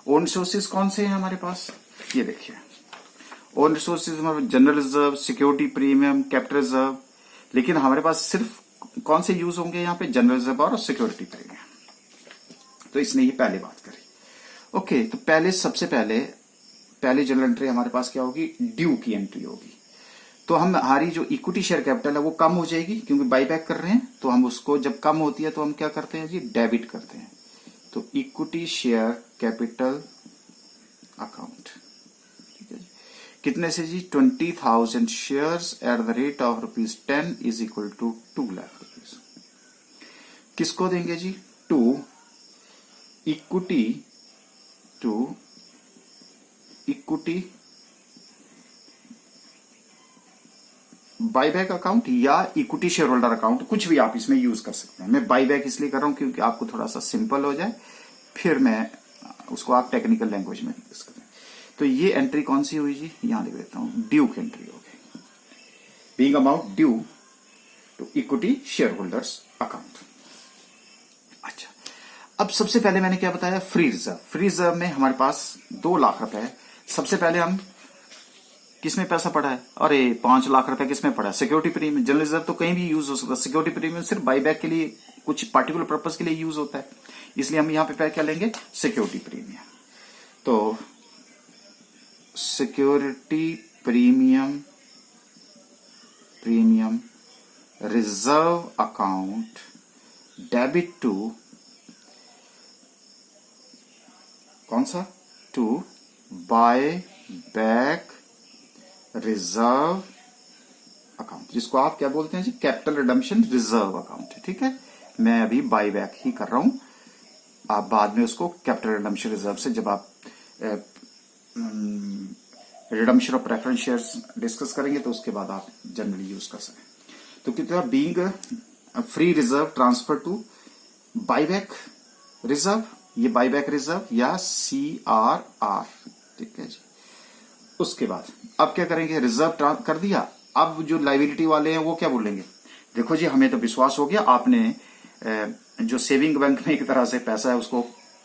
own resources कौन से हैं हमारे पास, ये देखिए own resources हमारे general reserve, security premium, capital reserve, लेकिन हमारे पास सिर्फ कौन से यूज होंगे यहाँ पे, जनरल रिजर्व और सिक्योरिटी प्रीमियम। तो इसने ये पहले बात करी। ओके, तो पहले सबसे पहले जनरल एंट्री हमारे पास क्या होगी, ड्यू की एंट्री होगी। तो हम हमारी जो इक्विटी शेयर कैपिटल है वो कम हो जाएगी, क्योंकि बाईबैक कर रहे हैं, तो हम उसको जब कम होती है तो हम क्या करते हैं जी, डेबिट करते हैं। तो इक्विटी शेयर कैपिटल अकाउंट, ठीक है जी, कितने से जी, 20,000 shares at the rate of ₹10 is equal to 2 lakh rupees. किसको देंगे जी, टू इक्विटी बाईबैक अकाउंट या इक्विटी शेयर होल्डर अकाउंट, कुछ भी आप इसमें यूज कर सकते हैं। मैं बाईबैक इसलिए कर रहा हूं क्योंकि आपको थोड़ा सा सिंपल हो जाए, फिर मैं उसको आप टेक्निकल लैंग्वेज में यूज करें। तो ये एंट्री कौन सी हुई जी, यहां लिख देता हूं, ड्यू की एंट्री हो गई, being amount due to equity share holders account. अच्छा, अब सबसे पहले मैंने क्या बताया, फ्री रिजर्व। फ्री रिजर्व में हमारे पास 2 लाख रुपए है। सबसे पहले हम किसमें पैसा पड़ा है, अरे 5 लाख रुपए किसमें पड़ा है, सिक्योरिटी प्रीमियम। जनरल रिजर्व तो कहीं भी यूज हो सकता है, सिक्योरिटी प्रीमियम सिर्फ बाईबैक के लिए, कुछ पार्टिकुलर पर्पज के लिए यूज होता है, इसलिए हम यहां पे क्या लेंगे, सिक्योरिटी प्रीमियम। तो security premium reserve account debit to, कौन सा, to buy back reserve account, जिसको आप क्या बोलते हैं जी, कैपिटल रिडम्पशन रिजर्व अकाउंट है। ठीक है, मैं अभी बाय बैक ही कर रहा हूं, आप बाद में उसको कैपिटल रिडम्पशन रिजर्व से, जब आप redemption of preference shares discuss करेंगे तो उसके बाद आप जनरली यूज कर सकें। तो कितना, being free reserve transfer to buyback reserve, ये बाईबैक रिजर्व या CRR। ठीक है जी, उसके बाद अब क्या करेंगे, रिजर्व कर दिया। अब जो लाइबिलिटी वाले हैं वो क्या बोलेंगे, देखो जी हमें तो विश्वास हो गया, आपने जो सेविंग बैंक में एक तरह से पैसा है उसको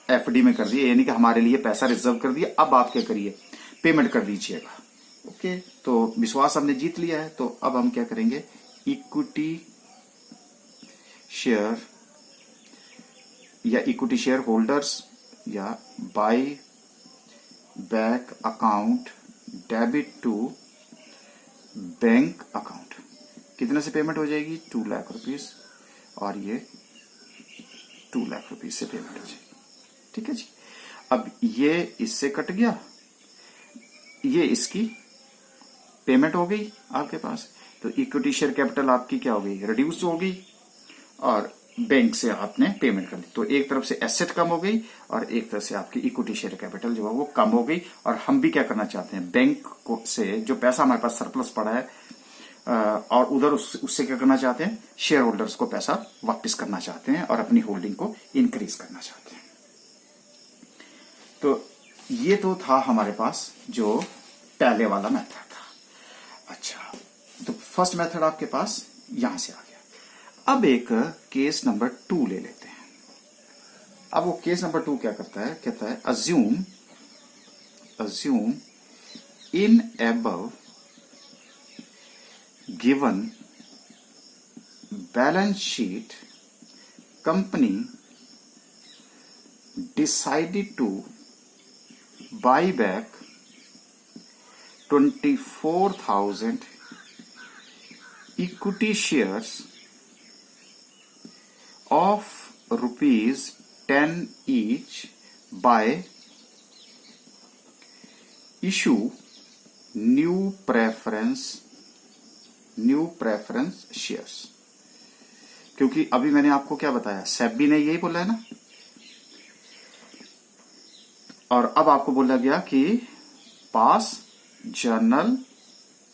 FD में कर दिया, यानी कि हमारे लिए पैसा रिजर्व कर दिया, अब आप क्या करिए, पेमेंट कर दीजिएगा। ओके, तो विश्वास हमने जीत लिया है। तो अब हम क्या करेंगे, इक्विटी शेयर या इक्विटी शेयर होल्डर्स या buy back account debit to bank account, कितने से पेमेंट हो जाएगी, 2 लाख रुपीस, और ये 2 लाख रुपीस से पेमेंट हो जाएगी। ठीक है जी, अब ये इससे कट गया, ये इसकी पेमेंट हो गई आपके पास, तो इक्विटी शेयर कैपिटल आपकी क्या हो गई, रिड्यूस हो गई, और बैंक से आपने पेमेंट कर दी। तो एक तरफ से एसेट कम हो गई और एक तरफ से आपकी इक्विटी शेयर कैपिटल जो है वो कम हो गई। और हम भी क्या करना चाहते हैं, बैंक को से जो पैसा हमारे पास सरप्लस पड़ा है और उधर उससे क्या करना चाहते हैं, शेयर होल्डर्स को पैसा वापस करना चाहते हैं और अपनी होल्डिंग को इंक्रीज करना चाहते हैं। तो ये तो था हमारे पास जो पहले वाला मेथड था। अच्छा, तो फर्स्ट मेथड आपके पास यहां से आ गया। अब एक केस नंबर 2 ले लेते हैं। अब वो केस नंबर 2 क्या करता है, कहता है assume in above given balance sheet company decided to buy back 24,000 equity shares of ₹10 each by issue new preference shares। क्योंकि अभी मैंने आपको क्या बताया, सेबी ने यही बोला है ना, और अब आपको बोला गया कि पास जर्नल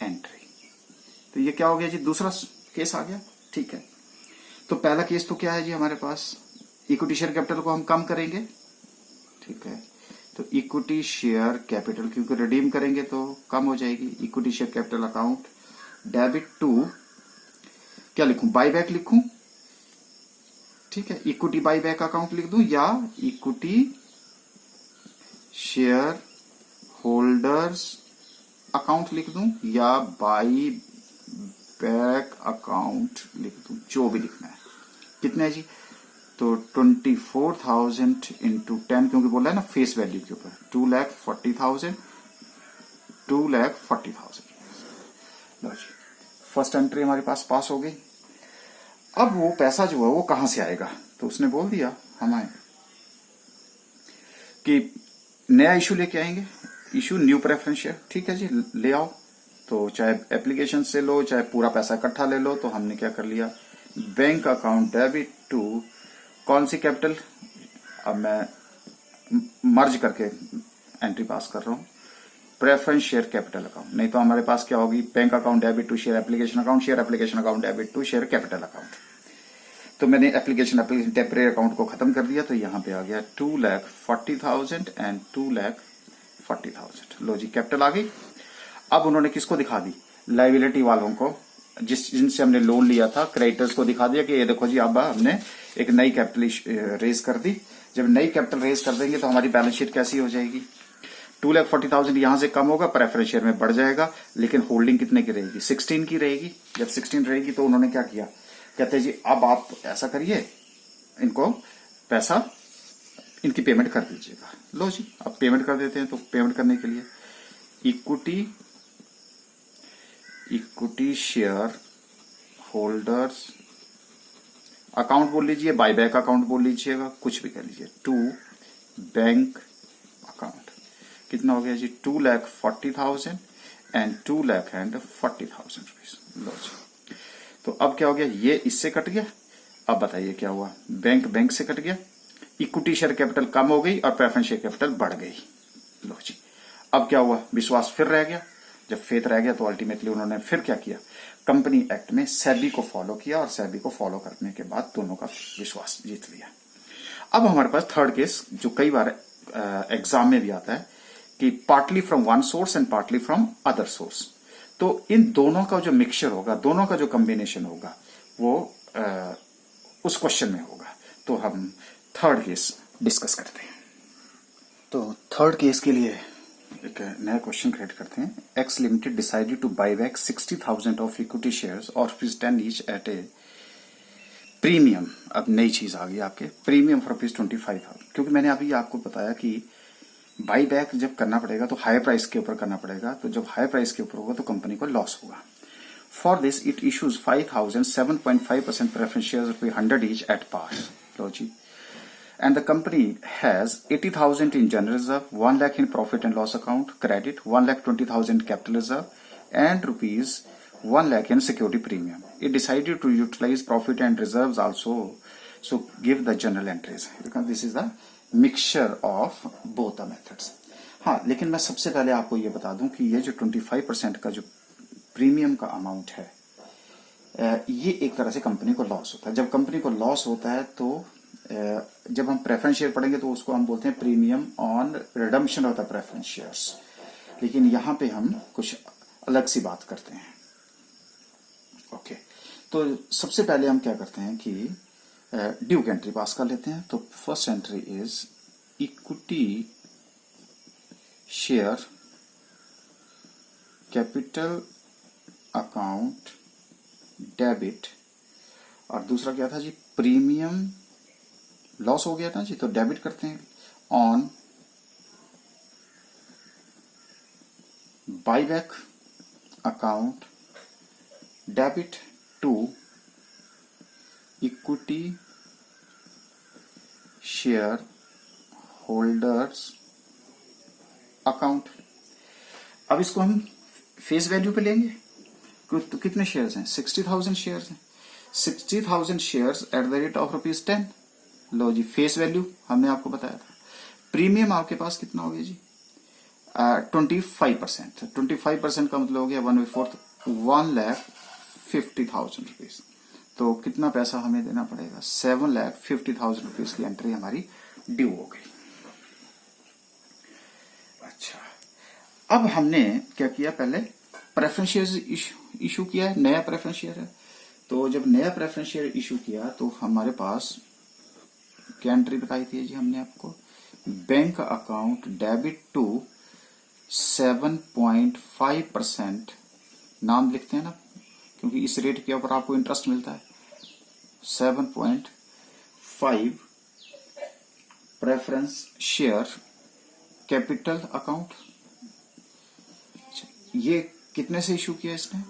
एंट्री। तो ये क्या हो गया जी, दूसरा केस आ गया। ठीक है, तो पहला केस तो क्या है जी हमारे पास, इक्विटी शेयर कैपिटल को हम कम करेंगे। ठीक है, तो इक्विटी शेयर कैपिटल क्योंकि रिडीम करेंगे तो कम हो जाएगी। Equity share capital account debit to, क्या लिखूं, बाईबैक लिखूं। ठीक है, इक्विटी बाईबैक अकाउंट लिख दूं या इक्विटी शेयर होल्डर्स अकाउंट लिख दूं या बाई बैक अकाउंट लिख दूं, जो भी लिखना है। कितना है जी, तो 24,000 इंटू 10, क्योंकि बोला है ना फेस वैल्यू के ऊपर, 2,40,000 लो जी, फर्स्ट एंट्री हमारे पास हो गई। अब वो पैसा जो है वो कहां से आएगा, तो उसने बोल दिया हमें कि नया इशू लेके आएंगे, इशू न्यू प्रेफरेंस शेयर। ठीक है जी, ले आओ, तो चाहे एप्लीकेशन से लो चाहे पूरा पैसा इकट्ठा ले लो। तो हमने क्या कर लिया, बैंक अकाउंट डेबिट टू, कौन सी कैपिटल, अब मैं मर्ज करके एंट्री पास कर रहा हूं, प्रेफरेंस शेयर कैपिटल अकाउंट। नहीं तो हमारे पास क्या होगी, bank account debit to share application account, share application account debit to share capital account. तो मैंने एप्लीकेशन टेम्परेरी अकाउंट को खत्म कर दिया, तो यहां पे आ गया 2,40,000 एंड 2,40,000। लो जी, कैपिटल आ गई। अब उन्होंने किसको दिखा दी, लाइबिलिटी वालों को, जिनसे हमने लोन लिया था, क्रेडिटर्स को दिखा दिया कि ये देखो जी, अब हमने एक नई कैपिटल रेज कर दी। जब नई कैपिटल रेज कर देंगे तो हमारी बैलेंस शीट कैसी हो जाएगी, 2,40,000 यहां से कम होगा, प्रेफरेंस शेयर में बढ़ जाएगा, लेकिन होल्डिंग कितने की रहेगी, 16 की रहेगी। जब 16 रहेगी तो उन्होंने क्या किया, कहते हैं जी अब आप ऐसा करिए, इनको पैसा, इनकी पेमेंट कर दीजिएगा। लो जी, अब पेमेंट कर देते हैं। तो पेमेंट करने के लिए इक्विटी शेयर होल्डर्स अकाउंट बोल लीजिए, बायबैक अकाउंट बोल लीजिएगा, कुछ भी कर लीजिए, टू बैंक अकाउंट। कितना हो गया जी, 2,40,000 एंड 2,40,000 रुपीज। लो जी, तो अब क्या हो गया, ये इससे कट गया। अब बताइए क्या हुआ, बैंक से कट गया, इक्विटी शेयर कैपिटल कम हो गई और प्रेफरेंस शेयर कैपिटल बढ़ गई। लो जी, अब क्या हुआ, विश्वास फिर रह गया। जब फेथ रह गया तो अल्टीमेटली उन्होंने फिर क्या किया, कंपनी एक्ट में सेबी को फॉलो किया, और सेबी को फॉलो करने के बाद दोनों का विश्वास जीत लिया। अब हमारे पास थर्ड केस, जो कई बार एग्जाम में भी आता है, कि partly from one source and partly from other source. तो इन दोनों का जो मिक्सचर होगा, दोनों का जो कॉम्बिनेशन होगा, वो उस क्वेश्चन में होगा। तो हम थर्ड केस डिस्कस करते हैं। तो थर्ड केस के लिए एक नया क्वेश्चन क्रिएट करते हैं। X limited decided to buy back 60,000 of equity shares और ₹10 ईच एट ए प्रीमियम। अब नई चीज आ गई आपके, प्रीमियम फॉर ₹25,000। क्योंकि मैंने अभी आपको बताया कि बाई बैक जब करना पड़ेगा तो हाई प्राइस के ऊपर करना पड़ेगा, तो जब हाई प्राइस के ऊपर होगा तो कंपनी को लॉस होगा। For this it issues 5,000 7.5% preference shares ₹100 each at par. लो जी, and the company has 80,000 in general reserve, 1 lakh in profit and loss account credit, 1,20,000 capital reserve, and rupees 1 lakh in security premium. It decided to utilize profit and reserves also, so give the journal entries, because this is the mixture of both the methods. हाँ, लेकिन मैं सबसे पहले आपको ये बता दूं कि ये जो 25% का जो प्रीमियम का अमाउंट है, ये एक तरह से कंपनी को लॉस होता है। जब कंपनी को लॉस होता है तो जब हम प्रेफरेंस शेयर पढ़ेंगे तो उसको हम बोलते हैं premium on redemption of the preference shares. लेकिन यहां पे हम कुछ अलग सी बात करते हैं। ओके, तो सबसे पहले हम क्या करते हैं कि ड्यूक एंट्री पास कर लेते हैं। तो first entry is equity share capital account debit, और दूसरा क्या था जी, प्रीमियम लॉस हो गया था जी, तो डेबिट करते हैं on buyback account debit to equity share holders account. अब इसको हम फेस वैल्यू पे लेंगे, तो कितने शेयर्स हैं, 60,000 शेयर्स हैं, 60,000 shares at the rate of ₹10। लो जी, फेस वैल्यू हमने आपको बताया था। प्रीमियम आपके पास कितना हो गया जी, 25%। 25% का मतलब हो गया 1/4, 1,50,000 रुपीज। तो कितना पैसा हमें देना पड़ेगा, 7,50,000 रुपीज की एंट्री हमारी ड्यू हो गई। अच्छा, अब हमने क्या किया, पहले प्रेफरेंस शेयर इशू किया है, नया प्रेफरेंस शेयर है। तो जब नया प्रेफरेंस शेयर इशू किया तो हमारे पास क्या एंट्री बताई थी जी हमने आपको, बैंक अकाउंट डेबिट टू 7.5%, नाम लिखते हैं ना क्योंकि इस रेट के ऊपर आपको इंटरेस्ट मिलता है, 7.5 प्रेफरेंस शेयर कैपिटल अकाउंट। ये कितने से इशू किया इसने,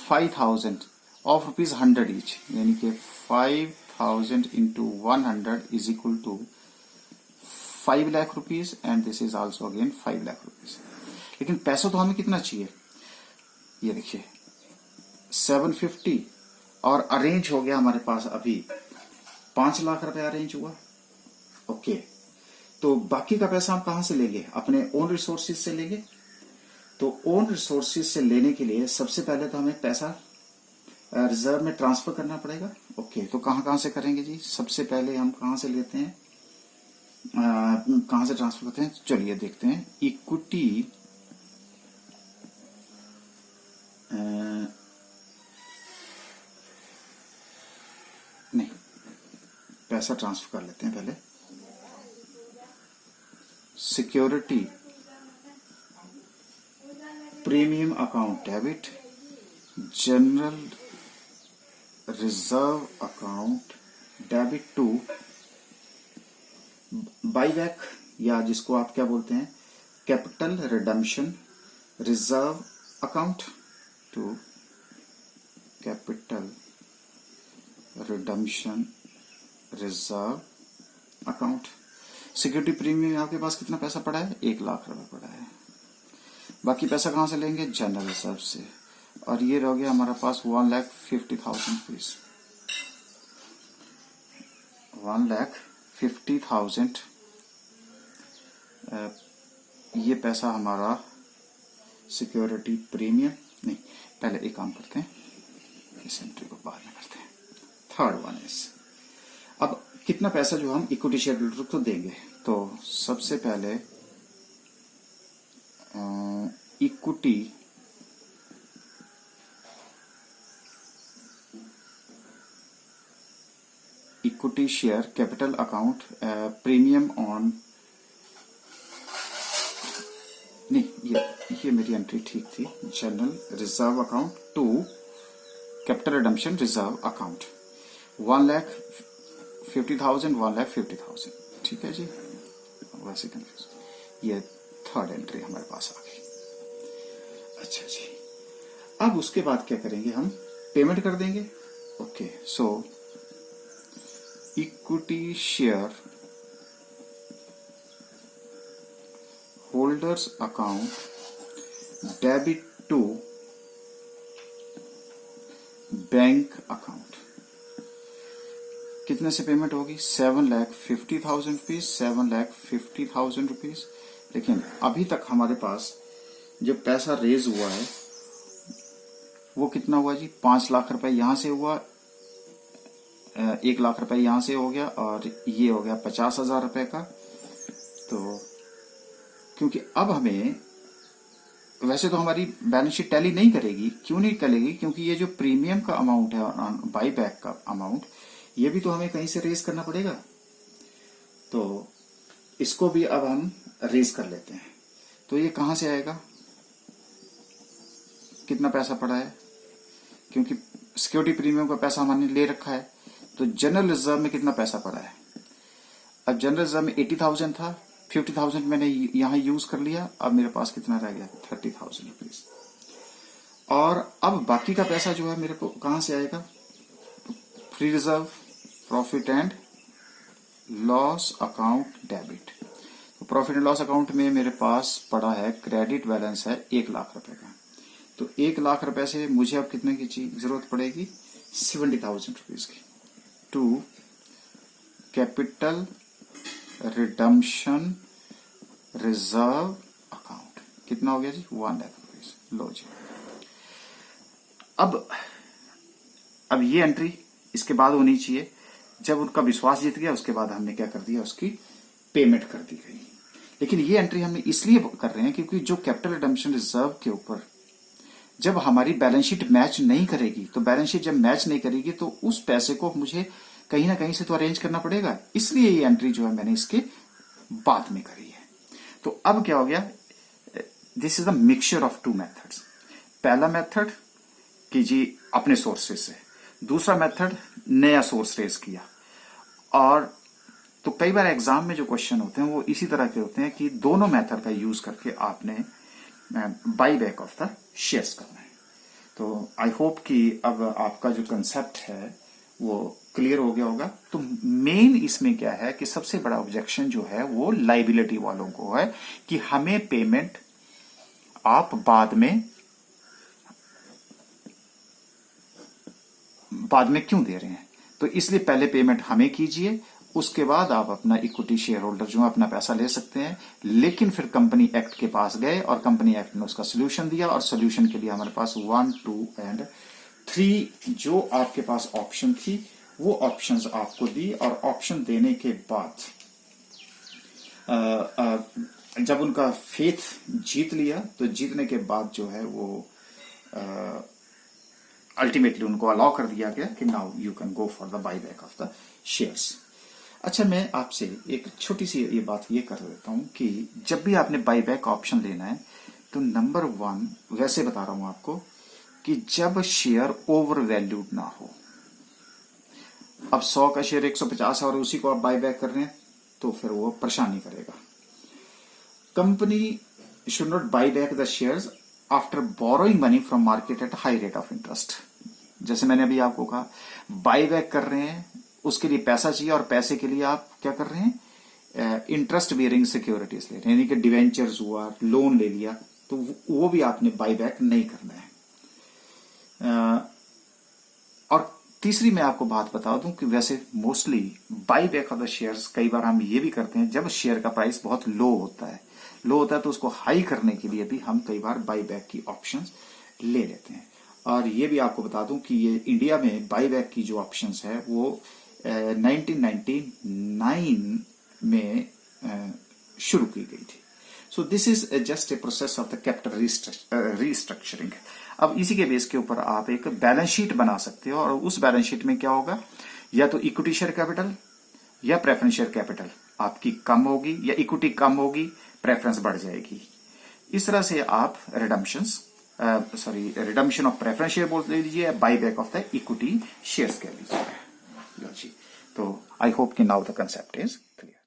5,000 ऑफ ₹100 ईच, यानी कि 5,000 into 100 is equal to 5 lakh rupees, and this is also again 5 lakh rupees. लेकिन पैसा तो हमें कितना चाहिए, ये देखिए 750, और अरेंज हो गया हमारे पास अभी 5 लाख रुपए अरेंज हुआ। ओके, तो बाकी का पैसा हम कहां से लेंगे, अपने ओन रिसोर्सेज से लेंगे। तो ओन रिसोर्सेज से लेने के लिए सबसे पहले तो हमें पैसा रिजर्व में ट्रांसफर करना पड़ेगा। ओके, तो कहाँ कहाँ से करेंगे जी? सबसे पहले हम कहाँ से लेते हैं, कहाँ से ट्रांसफर करते हैं? चलिए देखते हैं। इक्विटी नहीं, पैसा ट्रांसफर कर लेते हैं पहले। Security premium account debit, general reserve account debit to buyback, या जिसको आप क्या बोलते हैं, capital redemption reserve account to capital redemption reserve account. Security premium आपके पास कितना पैसा पड़ा है? 1 लाख रुपए पड़ा है। बाकी पैसा कहां से लेंगे? जनरल रिजर्व से। और ये रह गया हमारे पास 1,50,000 रुपीज। 1,50,000 ये पैसा हमारा सिक्योरिटी प्रीमियम। नहीं, पहले एक काम करते हैं, इस एंट्री को बाद में करते हैं। थर्ड वन इज, अब कितना पैसा जो हम इक्विटी शेयर होल्डर को देंगे? तो सबसे पहले equity share capital account premium on, नहीं ये मेरी एंट्री ठीक थी। General reserve account to capital redemption reserve account 1,50,000 1,50,000, ठीक है जी। वैसे कंफ्यूज, ये थर्ड एंट्री हमारे पास आ गई। अच्छा जी, अब उसके बाद क्या करेंगे? हम पेमेंट कर देंगे। Okay, so equity share holders account debit to bank account. कितने से पेमेंट होगी? 7,50,000 रुपीज, 7,50,000 रुपीज। लेकिन अभी तक हमारे पास जो पैसा रेज हुआ है वो कितना हुआ जी? 5 लाख रुपए यहां से हुआ, 1 लाख रुपए यहां से हो गया, और ये हो गया 50,000 रुपए का। तो क्योंकि अब हमें, वैसे तो हमारी बैलेंस शीट टैली नहीं करेगी। क्यों नहीं करेगी? क्योंकि ये जो प्रीमियम का अमाउंट है, बाई बैक का अमाउंट, ये भी तो हमें कहीं से रेज करना पड़ेगा। तो इसको भी अब हम रेज कर लेते हैं। तो ये कहां से आएगा? कितना पैसा पड़ा है? क्योंकि सिक्योरिटी प्रीमियम का पैसा हमने ले रखा है, तो जनरल रिजर्व में कितना पैसा पड़ा है? अब जनरल रिजर्व में 80,000 था, 50,000 मैंने यहां यूज कर लिया। अब मेरे पास कितना रह गया? 30,000 रुपीज। और अब बाकी का पैसा जो है मेरे को कहां से आएगा? Free reserve, profit and loss account debit. तो प्रॉफिट एंड लॉस अकाउंट में मेरे पास पड़ा है, क्रेडिट बैलेंस है 1 लाख रुपए का। तो 1 लाख रुपए से मुझे अब कितने की जरूरत पड़ेगी? 70,000 रुपीज की, to capital redemption reserve account. कितना हो गया जी? 1 लाख रुपीज। लो जी, अब ये एंट्री इसके बाद होनी चाहिए। जब उनका विश्वास जीत गया, उसके बाद हमने क्या कर दिया? उसकी पेमेंट कर दी गई। लेकिन ये एंट्री हमने इसलिए कर रहे हैं क्योंकि जो कैपिटल रिडम्पशन रिजर्व के ऊपर जब हमारी बैलेंस शीट मैच नहीं करेगी, तो बैलेंस शीट जब मैच नहीं करेगी तो उस पैसे को मुझे कहीं ना कहीं से तो अरेंज करना पड़ेगा। इसलिए ये एंट्री जो है मैंने इसके बाद में करी है। तो अब क्या हो गया? This is the mixture of 2 methods. पहला मेथड कि जी अपने सोर्सेज से, दूसरा मेथड नया सोर्स रेज किया। और तो कई बार एग्जाम में जो क्वेश्चन होते हैं वो इसी तरह के होते हैं कि दोनों मेथड का यूज करके आपने by back of the shares करना है। तो आई होप कि अब आपका जो कंसेप्ट है वो क्लियर हो गया होगा। तो मेन इसमें क्या है कि सबसे बड़ा ऑब्जेक्शन जो है वो लाइबिलिटी वालों को है कि हमें पेमेंट आप बाद में क्यों दे रहे हैं? तो इसलिए पहले पेमेंट हमें कीजिए उसके बाद आप अपना इक्विटी शेयर होल्डर जो है अपना पैसा ले सकते हैं। लेकिन फिर कंपनी एक्ट के पास गए और कंपनी एक्ट ने उसका सोल्यूशन दिया, और सोल्यूशन के लिए हमारे पास 1, 2 एंड 3 जो आपके पास ऑप्शन थी वो ऑप्शंस आपको दी। और ऑप्शन देने के बाद जब उनका फेथ जीत लिया, तो जीतने के बाद जो है वो अल्टीमेटली उनको अलाउ कर दिया गया कि now you can go for the buyback of the shares. अच्छा, मैं आपसे एक छोटी सी ये बात ये कर देता हूं कि जब भी आपने बाईबैक ऑप्शन लेना है तो नंबर 1 वैसे बता रहा हूं आपको कि जब शेयर ओवर वैल्यूड ना हो। अब 100 का शेयर 150 है और उसी को आप बाईबैक कर रहे हैं तो फिर वो परेशानी करेगा। Company should not by back the shares after borrowing money from market at high rate of interest. जैसे मैंने अभी आपको कहा, बाई बैक कर रहे हैं, उसके लिए पैसा चाहिए, और पैसे के लिए आप क्या कर रहे हैं, इंटरेस्ट बेयरिंग सिक्योरिटीज ले रहे हैं, यानी कि डिवेंचर्स हुआ, लोन ले लिया, तो वो भी आपने बाई बैक नहीं करना है। और तीसरी मैं आपको बात बता दूं कि वैसे mostly by back of the shares कई बार हम ये भी करते हैं जब शेयर का प्राइस बहुत लो होता है। तो उसको हाई करने के लिए भी हम कई बार बाई बैक की ऑप्शंस ले लेते हैं। और ये भी आपको बता दूं कि ये इंडिया में बाई बैक की जो ऑप्शंस है वो 1999 में शुरू की गई थी। So this is just a process of the capital restructuring. अब इसी के बेस के ऊपर आप एक बैलेंस शीट बना सकते हो, और उस बैलेंस शीट में क्या होगा, या तो इक्विटी शेयर कैपिटल या प्रेफरेंस शेयर कैपिटल आपकी कम होगी, या इक्विटी कम होगी, प्रेफरेंस बढ़ जाएगी। इस तरह से आप रिडम्पशन ऑफ प्रेफरेंस शेयर बोल लीजिए, buy back of the equity shares कह लीजिए। तो आई होप कि now the concept is clear.